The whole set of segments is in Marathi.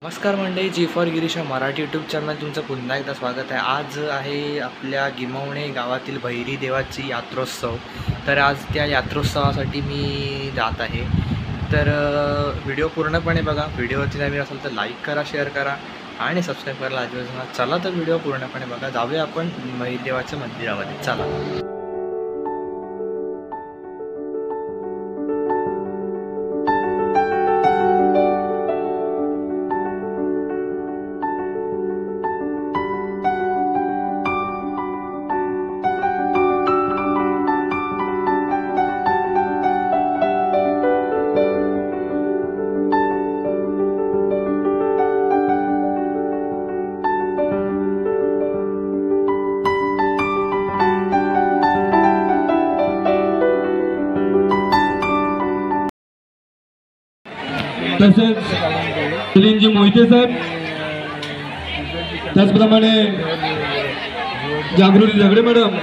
नमस्कार मंडळी, G for Girisha Marathi YouTube channel तुमचं पुन्हा एकदा स्वागत आहे। आज आहे आपल्या गिमवणे गावातील भैरी देवाची यात्रोत्सव। तर आज त्या यात्रोत्सवासाठी मी जात आहे। तर व्हिडिओ पूर्णपणे बघा। व्हिडिओवरती नवीन असेल तर लाईक करा, शेअर करा आणि सबस्क्राईब करायला अजिबात विसरू नका। चला तर व्हिडिओ पूर्णपणे बघा। जाऊया आपण भैरी देवाच्या मंदिरामध्ये, चला। तसेच सुनीलजी मोहिते साहेब, त्याचप्रमाणे जागृती झगडे मॅडम,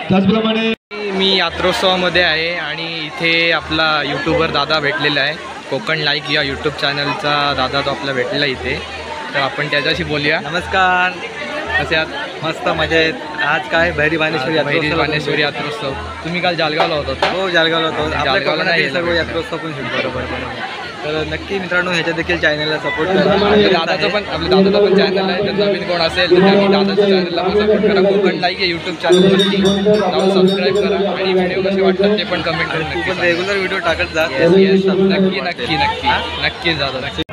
त्याचप्रमाणे मी यात्रोत्सवामध्ये आहे आणि इथे आपला यूट्यूबर दादा भेटलेला आहे। कोकण लाईक या यूट्यूब चॅनलचा दादा तो आपला भेटलेला इथे। तर आपण त्याच्याशी बोलूया। नमस्कार, कसे आहात? मस्त मजेत। आज काय भैरी बाणेश्वरी यात्रोत्सव। तुम्ही काल जालगावला होता? हो, जालगावला होतो। जालगावला नाही सर्व यात्रोत्सव पण बरोबर। तर नक्की मित्रांनो, ह्याच्या देखील चॅनलला सपोर्ट करा। आपल्या दादाचा पण चॅनल आहे। तर नवीन कोण असेल तर त्यांनी दादाच्या चॅनलला पण सपोर्ट करा। कोकण लाईक या यूट्यूब चॅनलवरती जाऊन सबस्क्राईब करा आणि व्हिडिओ कसे वाटतात ते पण कमेंट करून तू पण रेग्युलर व्हिडिओ टाकत जा। नक्की दादा, नक्की।